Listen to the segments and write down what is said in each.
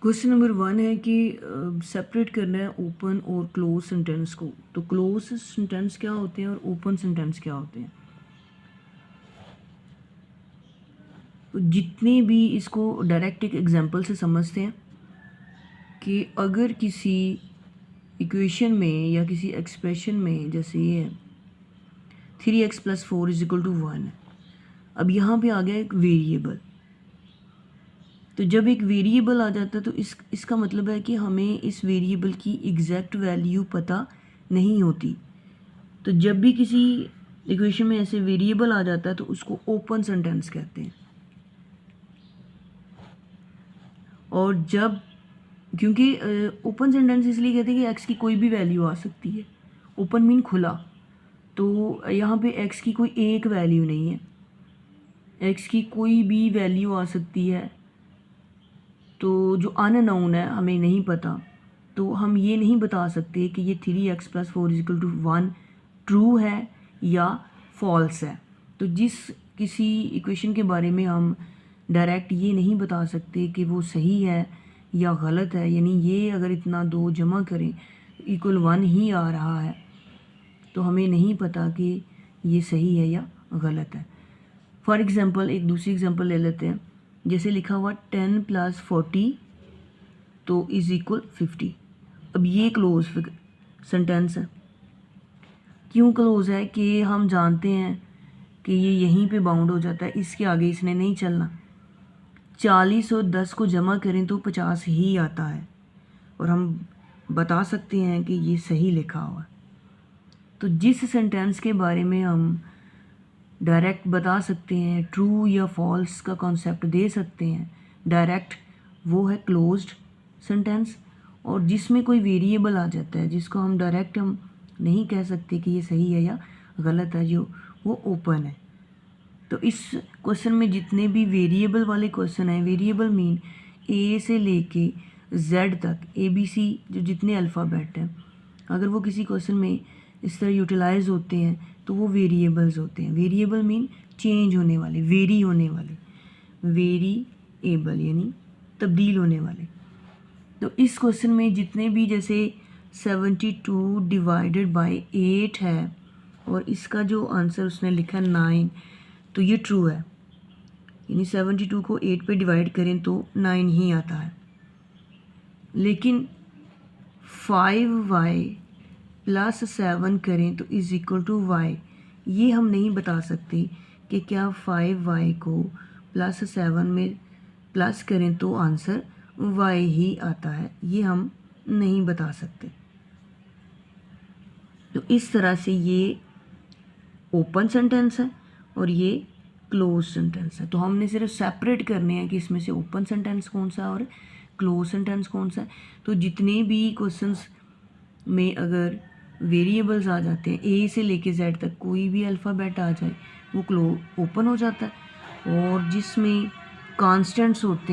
Question number 1 है कि separate करना है ओपन और क्लोज सेंटेंस को। तो क्लोज सेंटेंस क्या होते हैं और ओपन सेंटेंस क्या होते हैं। तो जितने भी इसको डायरेक्ट एक एग्जांपल से समझते हैं कि अगर किसी इक्वेशन में या किसी एक्सप्रेशन में, जैसे ये है 3x+4 = 1, अब यहाँ पे आ गया एक वेरिएबल। तो जब एक वेरिएबल आ जाता है तो इसका मतलब है कि हमें इस वेरिएबल की एग्जैक्ट वैल्यू पता नहीं होती। तो जब भी किसी इक्वेशन में ऐसे वेरिएबल आ जाता है तो उसको ओपन सेंटेंस कहते हैं। और जब, क्योंकि ओपन सेंटेंस इसलिए कहते हैं कि एक्स की कोई भी वैल्यू आ सकती है। ओपन मीन खुला, तो यहाँ पे एक्स की कोई एक वैल्यू नहीं है, एक्स की कोई भी वैल्यू आ सकती है। तो जो अननोन है, हमें नहीं पता, तो हम ये नहीं बता सकते कि ये 3x+4 = 1 ट्रू है या फॉल्स है। तो जिस किसी इक्वेशन के बारे में हम डायरेक्ट ये नहीं बता सकते कि वो सही है या गलत है, यानी ये अगर इतना 2 जमा करें इक्वल 1 ही आ रहा है, तो हमें नहीं पता कि ये सही है या गलत है। फॉर एग्ज़ाम्पल एक दूसरी एग्जांपल ले लेते हैं। जैसे लिखा हुआ 10 + 40 तो = 50। अब ये क्लोज सेंटेंस है। क्यों क्लोज है कि हम जानते हैं कि ये यहीं पे बाउंड हो जाता है, इसके आगे इसने नहीं चलना। 40 और 10 को जमा करें तो 50 ही आता है, और हम बता सकते हैं कि ये सही लिखा हुआ है। तो जिस सेंटेंस के बारे में हम डायरेक्ट बता सकते हैं, ट्रू या फॉल्स का कॉन्सेप्ट दे सकते हैं डायरेक्ट, वो है क्लोज्ड सेंटेंस। और जिसमें कोई वेरिएबल आ जाता है, जिसको हम डायरेक्ट हम नहीं कह सकते कि ये सही है या गलत है, जो वो ओपन है। तो इस क्वेश्चन में जितने भी वेरिएबल वाले क्वेश्चन हैं, वेरिएबल मीन ए से लेके जेड तक, ABC जो जितने अल्फ़ाबेट हैं, अगर वो किसी क्वेश्चन में इस तरह यूटिलाइज होते हैं तो वो वेरिएबल्स होते हैं। वेरिएबल मीन चेंज होने वाले, वेरी होने वाले, वेरिएबल यानी तब्दील होने वाले। तो इस क्वेश्चन में जितने भी, जैसे 72 / 8 है और इसका जो आंसर उसने लिखा है 9, तो ये ट्रू है, यानी 72 को 8 पे डिवाइड करें तो 9 ही आता है। लेकिन 5y + 7 करें तो = y, ये हम नहीं बता सकते कि क्या 5y को +7 में प्लस करें तो आंसर y ही आता है, ये हम नहीं बता सकते। तो इस तरह से ये ओपन सेंटेंस है और ये क्लोज सेंटेंस है। तो हमने सिर्फ सेपरेट करने हैं कि इसमें से ओपन सेंटेंस कौन सा है और क्लोज सेंटेंस कौन सा है। तो जितने भी क्वेश्चंस में अगर वेरिएबल्स आ जाते हैं, ए से लेके जेड तक कोई भी अल्फ़ाबेट आ जाए, वो ओपन हो जाता है। और जिसमें कांस्टेंट्स होते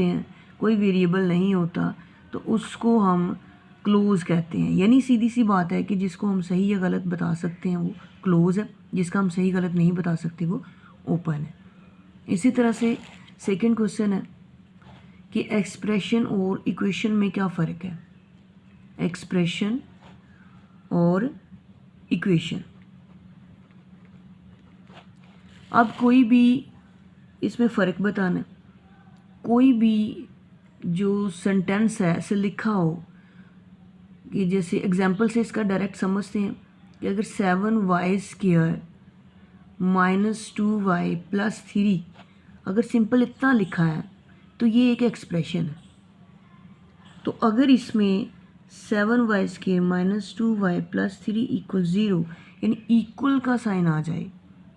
हैं, कोई वेरिएबल नहीं होता, तो उसको हम क्लोज कहते हैं। यानी सीधी सी बात है कि जिसको हम सही या गलत बता सकते हैं वो क्लोज है, जिसका हम सही गलत नहीं बता सकते वो ओपन है। इसी तरह से सेकंड क्वेश्चन है कि एक्सप्रेशन और इक्वेशन में क्या फ़र्क है। एक्सप्रेशन और इक्वेशन, अब कोई भी इसमें फ़र्क बताना है। कोई भी जो सेंटेंस है ऐसे लिखा हो कि, जैसे एग्जांपल से इसका डायरेक्ट समझते हैं कि अगर 7y² - 2y + 3, अगर सिंपल इतना लिखा है तो ये एक एक्सप्रेशन है। तो अगर इसमें 7y² - 2y + 3 = 0, यानी इक्वल का साइन आ जाए,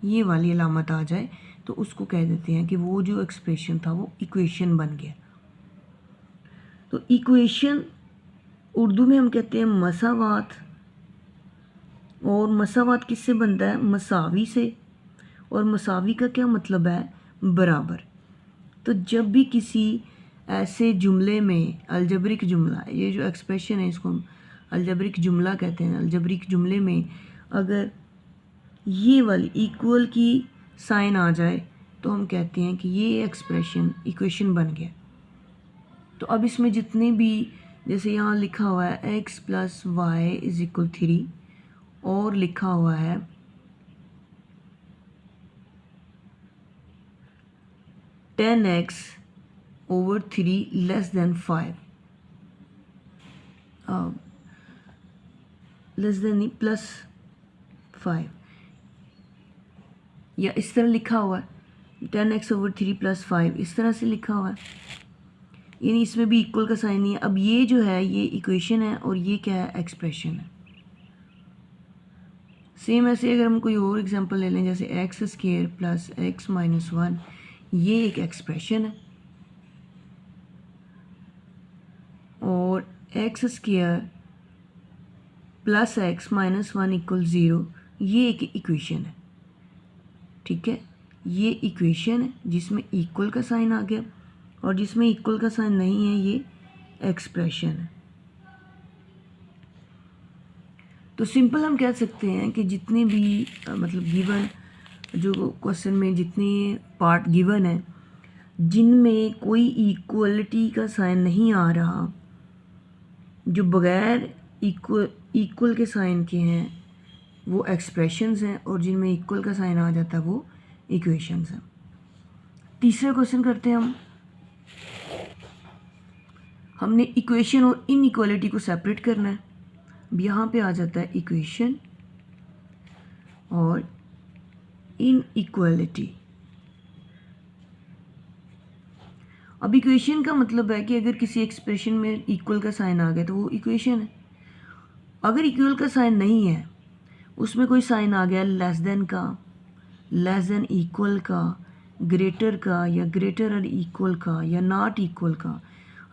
ये वाली अलामत आ जाए, तो उसको कह देते हैं कि वो जो एक्सप्रेशन था वो इक्वेशन बन गया। तो इक्वेशन उर्दू में हम कहते हैं मसावात, और मसावात किससे बनता है, मसावी से। और मसावी का क्या मतलब है, बराबर। तो जब भी किसी ऐसे जुमले में, अलजबरिक जुमला, ये जो एक्सप्रेशन है इसको हम अलजबरिक जुमला कहते हैं, अलजबरिक जुमले में अगर ये वाली इक्वल की साइन आ जाए, तो हम कहते हैं कि ये एक्सप्रेशन इक्वेशन बन गया। तो अब इसमें जितने भी, जैसे यहाँ लिखा हुआ है x + y = 3 और लिखा हुआ है 10x over 3 less than 5, less than नहीं +5, या इस तरह लिखा हुआ है 10x over 3 + 5, इस तरह से लिखा हुआ है, यानी इसमें भी इक्वल का साइन नहीं है। अब ये जो है ये इक्वेशन है और ये क्या है, एक्सप्रेशन है। सेम ऐसे अगर हम कोई और एग्जांपल ले लें, जैसे x² + x - 1, ये एक एक्सप्रेशन है, और x² + x - 1 = 0, ये एक इक्वेशन है। ठीक है, ये इक्वेशन है जिसमें इक्वल का साइन आ गया, और जिसमें इक्वल का साइन नहीं है ये एक्सप्रेशन है। तो सिंपल हम कह सकते हैं कि जितने भी मतलब गिवन, जो क्वेश्चन में जितने पार्ट गिवन है जिनमें कोई इक्वलिटी का साइन नहीं आ रहा, जो बगैर इक्वल के साइन के हैं वो एक्सप्रेशंस हैं, और जिनमें इक्वल का साइन आ जाता है वो इक्वेशंस हैं। तीसरा क्वेश्चन करते हैं हमने इक्वेशन और इनइक्वालिटी को सेपरेट करना है। अब यहाँ पे आ जाता है इक्वेशन और इनइक्वालिटी। अब इक्वेशन का मतलब है कि अगर किसी एक्सप्रेशन में इक्वल का साइन आ गया तो वो इक्वेशन है। अगर इक्वल का साइन नहीं है, उसमें कोई साइन आ गया लेस देन का, लेस देन इक्वल का, ग्रेटर का, या ग्रेटर और इक्वल का, या नॉट इक्वल का,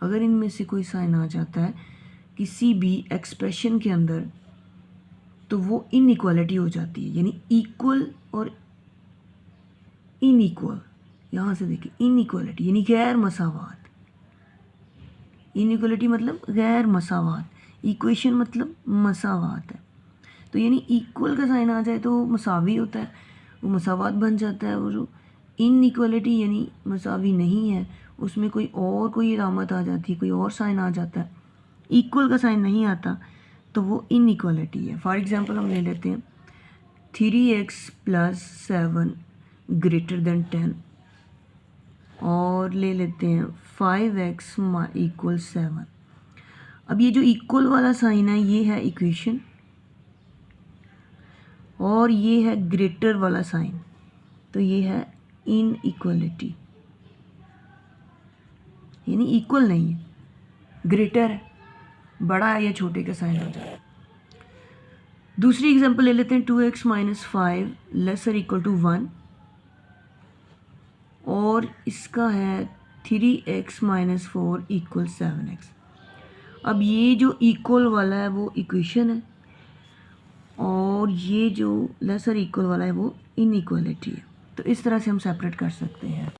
अगर इनमें से कोई साइन आ जाता है किसी भी एक्सप्रेशन के अंदर तो वो इनइक्वालिटी हो जाती है, यानी इक्वल और इनइक्वल। यहाँ से देखिए इनइक्वालिटी यानी गैर मसावात, इनइक्वालिटी मतलब गैर मसावात, इक्वेशन मतलब मसावात है। तो यानी इक्वल का साइन आ जाए तो वो मसावी होता है, वो मसावात बन जाता है, और जो इनइक्वालिटी यानी मसावी नहीं है उसमें कोई अलामत आ जाती है, कोई और साइन आ जाता है, इक्वल का साइन नहीं आता, तो वो इनइक्वालिटी है। फॉर एग्जांपल हम ले लेते हैं 3x + 7 > 10, और ले लेते हैं 5x = 7। अब ये जो इक्वल वाला साइन है ये है इक्वेशन, और ये है ग्रेटर वाला साइन, तो ये है इनइक्वालिटी, यानी इक्वल नहीं है, ग्रेटर है, बड़ा है या छोटे का साइन हो जाए। दूसरी एग्जांपल ले लेते हैं 2x - 5 ≤ 1, और इसका है 3x - 4 = 7x। अब ये जो इक्वल वाला है वो इक्वेशन है, और ये जो लेसर इक्वल वाला है वो इनइक्वालिटी है। तो इस तरह से हम सेपरेट कर सकते हैं।